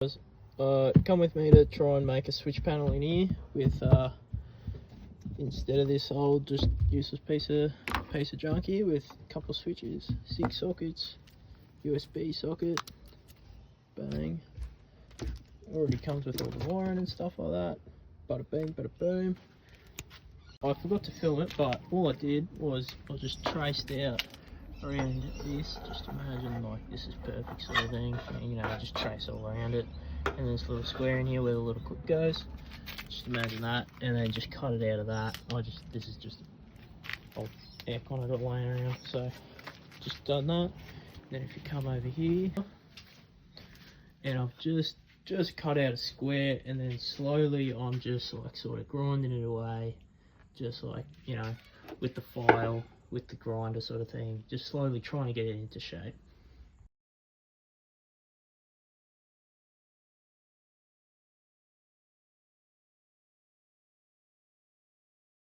Come with me to try and make a switch panel in here with instead of this old just useless piece of junk here, with a couple of switches, 6 sockets, USB socket, bang. Already comes with all the wiring and stuff like that. Bada bing, bada boom. I forgot to film it, but all I did was I just traced out around this. Just imagine like this is perfect sort of thing, and, you know, just trace all around it. And there's a little square in here where the little clip goes. Just imagine that, and then just cut it out of that. This is just old aircon I got laying around, so just done that. Then if you come over here, and I've just cut out a square, and then slowly I'm just like sort of grinding it away, just like, you know, with the file, with the grinder sort of thing, just slowly trying to get it into shape.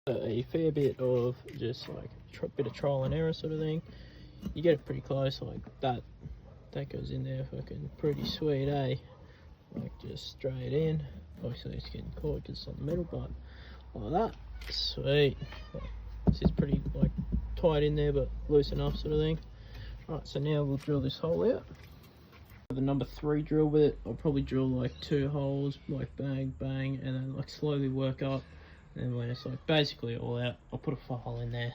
A fair bit of just like a bit of trial and error sort of thing. You get it pretty close, like that goes in there fucking pretty sweet, eh? Like just straight in. Obviously it's getting caught because it's on the middle, but like that, sweet. Like, this is pretty like tight in there but loose enough sort of thing. Right, so now we'll drill this hole out. The number 3 drill bit, I'll probably drill like 2 holes, like bang bang, and then like slowly work up. And when it's like basically all out, I'll put a file in there,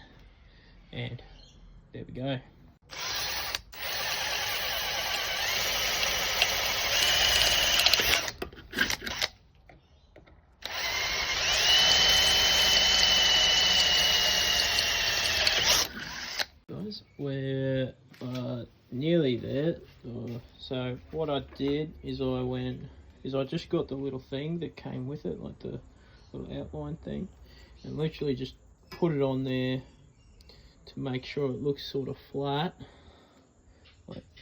and there we go. Guys, we're nearly there. So what I did is I just got the little thing that came with it, like the little outline thing, and literally just put it on there to make sure it looks sort of flat,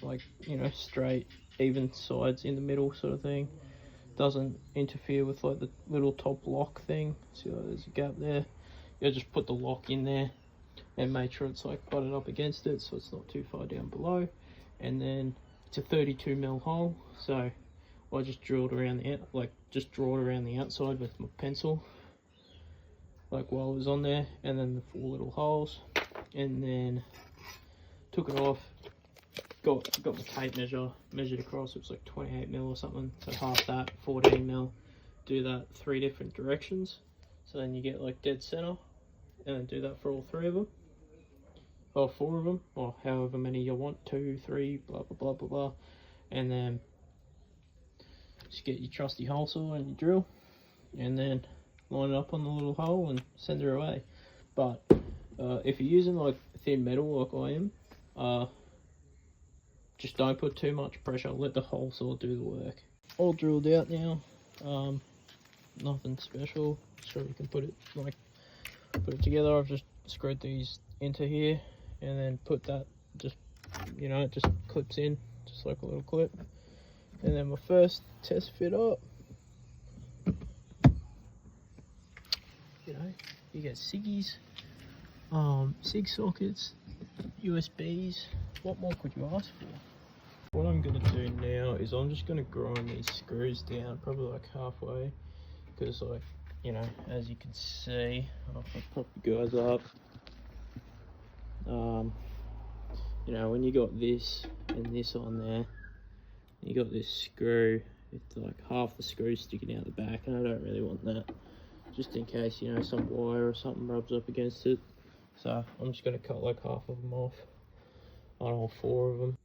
like you know, straight, even sides in the middle sort of thing. Doesn't interfere with like the little top lock thing. See, like, there's a gap there. You just put the lock in there and make sure it's like butted up against it, so it's not too far down below. And then it's a 32mm hole, so I just drilled around just draw it around the outside with my pencil, like while it was on there, and then the 4 little holes, and then took it off. Got my tape measure, measured across. It was like 28mm or something, so half that, 14mm. Do that 3 different directions, so then you get like dead center, and then do that for all 3 of them, or 4 of them, or however many you want, 2, 3, blah blah blah blah blah, and then just get your trusty hole saw and your drill, and then line it up on the little hole and send her away. But if you're using like thin metal like I am, just don't put too much pressure. Let the hole saw do the work. All drilled out now. Nothing special. Sure, you can put it together. I've just screwed these into here, and then put that, just, you know, it just clips in just like a little clip. And then my first test fit up, you know, you get SIGGIes, SIG sockets, USBs. What more could you ask for? What I'm going to do now is I'm just going to grind these screws down, probably like halfway, because, like, you know, as you can see, I'll pop you guys up. You know, when you got this and this on there, you got this screw with like half the screw sticking out the back, and I don't really want that, just in case, you know, some wire or something rubs up against it. So I'm just going to cut like half of them off on all 4 of them.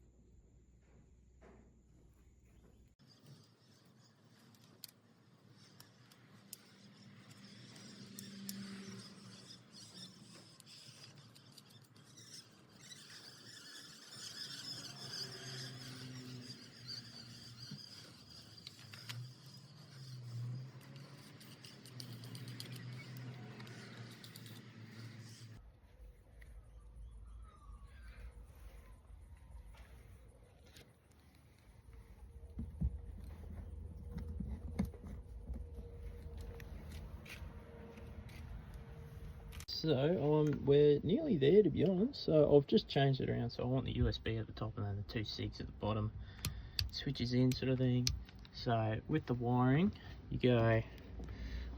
So we're nearly there, to be honest. So I've just changed it around, so I want the USB at the top and then the 2 SIGs at the bottom. Switches in sort of thing. So with the wiring, you go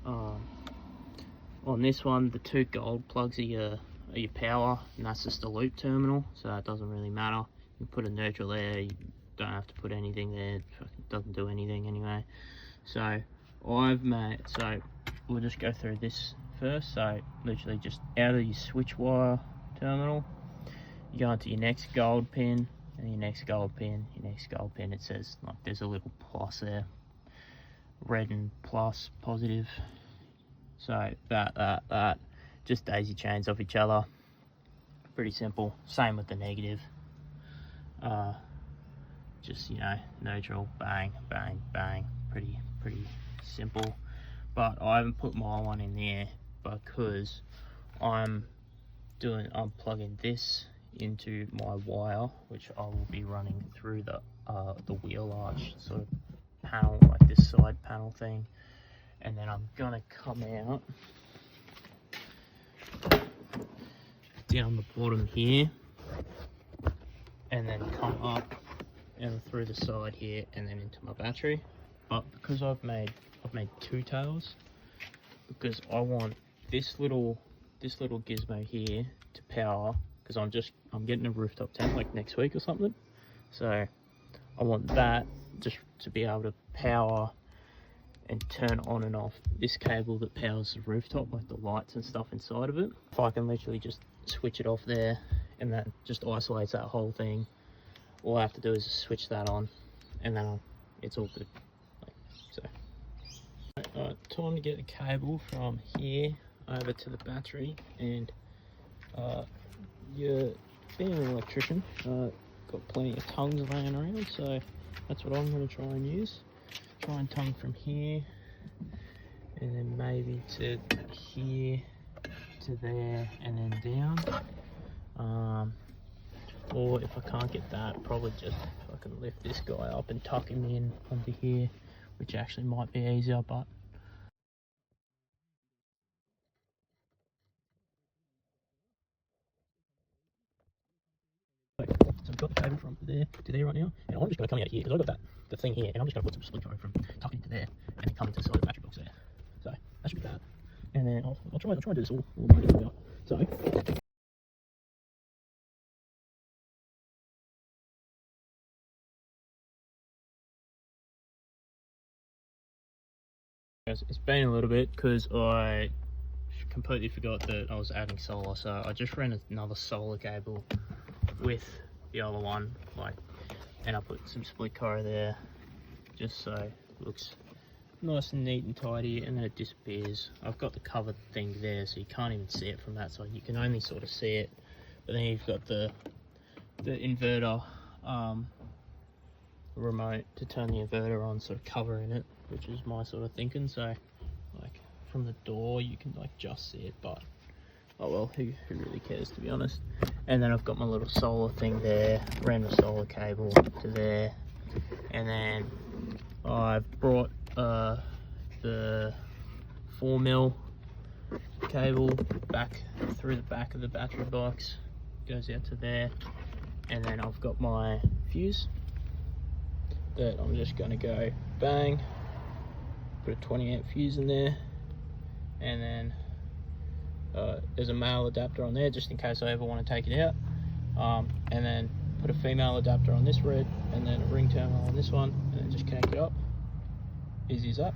on this one, the 2 gold plugs are your power, and that's just a loop terminal, so it doesn't really matter. You put a neutral there, you don't have to put anything there, it doesn't do anything anyway. So we'll just go through this first. So literally just out of your switch wire terminal, you go into your next gold pin, and your next gold pin, your next gold pin. It says, like, there's a little plus there, red and plus, positive. So that just daisy chains off each other. Pretty simple. Same with the negative. Just, you know, neutral, bang, bang, bang. Pretty simple. But I haven't put my one in there because I'm plugging this into my wire, which I will be running through the wheel arch sort of panel, like this side panel thing, and then I'm gonna come out down the bottom here, and then come up and through the side here, and then into my battery. But because I've made 2 tails, because I want this little gizmo here to power, because I'm getting a rooftop tent like next week or something, so I want that just to be able to power and turn on and off this cable that powers the rooftop, like the lights and stuff inside of it. If I can literally just switch it off there, and that just isolates that whole thing, all I have to do is just switch that on, and then it's all good. Alright, time to get the cable from here over to the battery. And you're being an electrician, got plenty of tongues laying around, so that's what I'm going to try and use. Try and tongue from here, and then maybe to here, to there, and then down. Or if I can't get that, probably just fucking lift this guy up and tuck him in onto here, which actually might be easier, but so we've got the cable from there to there right now, and I'm just going to come out here because I've got the thing here, and I'm just going to put some split wire from tucking into there, and then come into the side of the battery box there. So that should be that. And then I'll try and do this all together. So it's been a little bit because I completely forgot that I was adding solar, so I just ran another solar cable with the other one, and I put some split coir there just so it looks nice and neat and tidy, and then it disappears. I've got the cover thing there, so you can't even see it from that side, you can only sort of see it. But then you've got the inverter remote to turn the inverter on, sort of covering it, which is my sort of thinking. So like from the door you can like just see it, but oh well, who really cares, to be honest. And then I've got my little solar thing there, ran the solar cable to there, and then I've brought the 4mm cable back through the back of the battery box, goes out to there, and then I've got my fuse that I'm just going to go bang, put a 20 amp fuse in there, and then there's a male adapter on there just in case I ever want to take it out, and then put a female adapter on this red, and then a ring terminal on this one, and then just connect it up. Easy as that.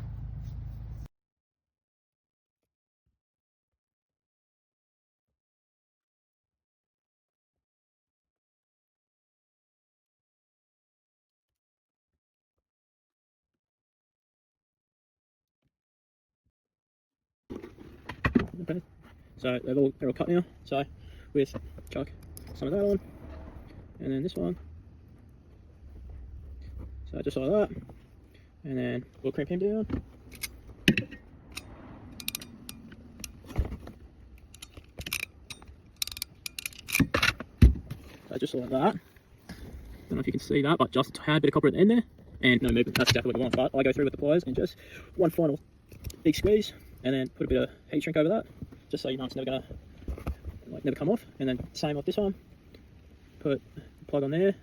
Okay, so they're all cut now. So with chuck some of that on, and then this one. So just like that, and then we'll crimp him down. So just like that. Don't know if you can see that, but just a tad bit of copper at the end there, and no movement. That's exactly what you want. But I go through with the pliers and just one final big squeeze, and then put a bit of heat shrink over that, just so you know it's never gonna never come off. And then same like this one, put the plug on there,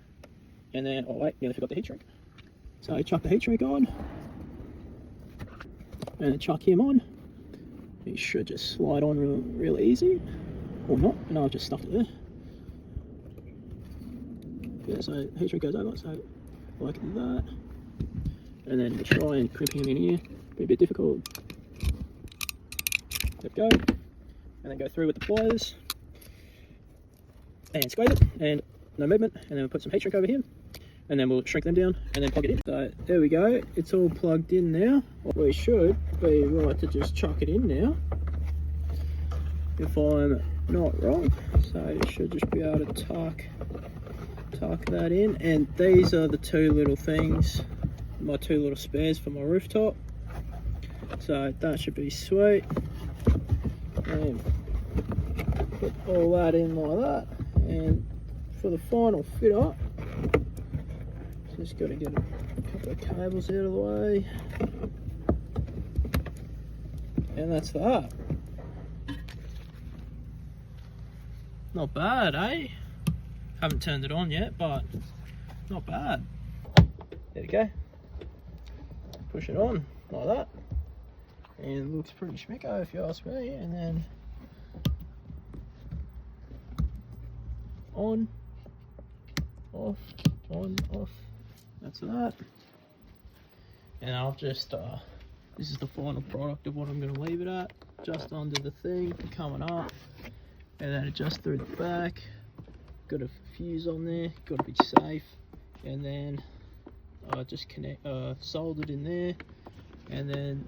and then oh wait, nearly forgot the heat shrink. So chuck the heat shrink on, and then chuck him on. He should just slide on real easy, or not. No, I've just stuffed it there. Yeah, so heat shrink goes over, so like that. And then try and crimp him in here. Be a bit difficult. Let go, and then go through with the pliers and squeeze it, and no movement. And then we'll put some heat shrink over here, and then we'll shrink them down and then plug it in. So there we go, it's all plugged in now. We should be right to just chuck it in now, if I'm not wrong. So it should just be able to tuck that in. And these are the two little things, my two little spares for my rooftop. So that should be sweet. And put all that in like that. And for the final fit up, just got to get a couple of cables out of the way. And that's that. Not bad, eh? Haven't turned it on yet, but not bad. There we go. Push it on like that. And it looks pretty schmicko if you ask me. And then on, off, on, off. That's that. And I'll just, this is the final product of what I'm going to leave it at. Just under the thing, coming up. And then adjust through the back. Got a fuse on there, got to be safe. And then just soldered in there. And then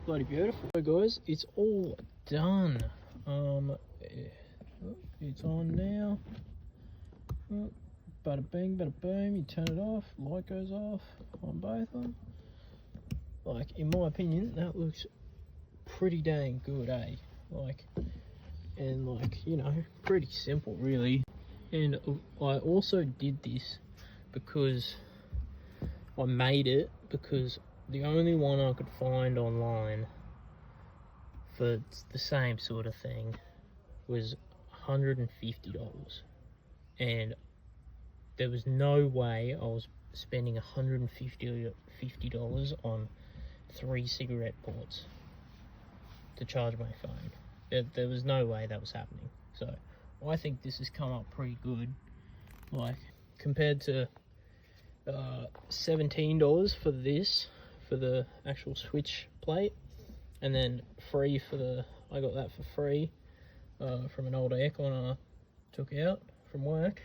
bloody beautiful. So guys, it's all done. It's on now. Bada bing, bada boom. You turn it off, light goes off on both of them. Like, in my opinion, that looks pretty dang good, eh? Like, and like, you know, pretty simple really. And I also did this because I made it because the only one I could find online for the same sort of thing was $150, and there was no way I was spending $150 on 3 cigarette ports to charge my phone. There was no way that was happening. So I think this has come up pretty good, like compared to $17 for this, for the actual switch plate, and then free for the, I got that for free from an old aircon I took out from work.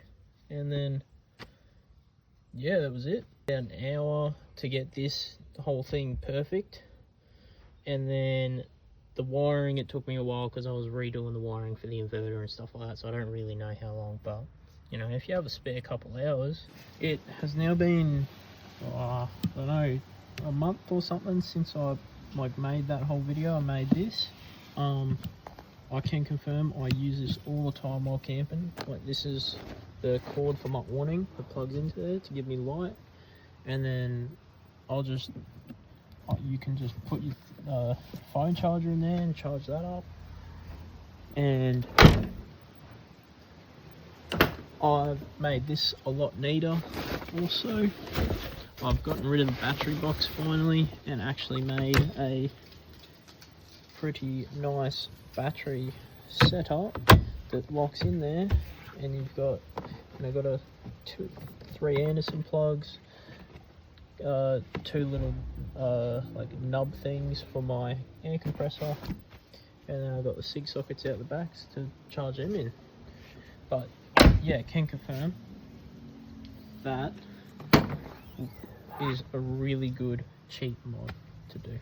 And then yeah, that was it. About an hour to get this whole thing perfect. And then the wiring, it took me a while because I was redoing the wiring for the inverter and stuff like that, so I don't really know how long. But you know, if you have a spare couple hours, it has now been I don't know, a month or something since I like made that whole video. I made this. I can confirm I use this all the time while camping. Like, this is the cord for my awning that plugs into there to give me light, and then I'll just, you can just put your phone charger in there and charge that up. And I've made this a lot neater also. I've gotten rid of the battery box finally and actually made a pretty nice battery setup that locks in there. And you've got, you know, got three Anderson plugs, 2 little like nub things for my air compressor, and then I've got the SIG sockets out the backs to charge them in. But yeah, can confirm that is a really good cheap mod to do.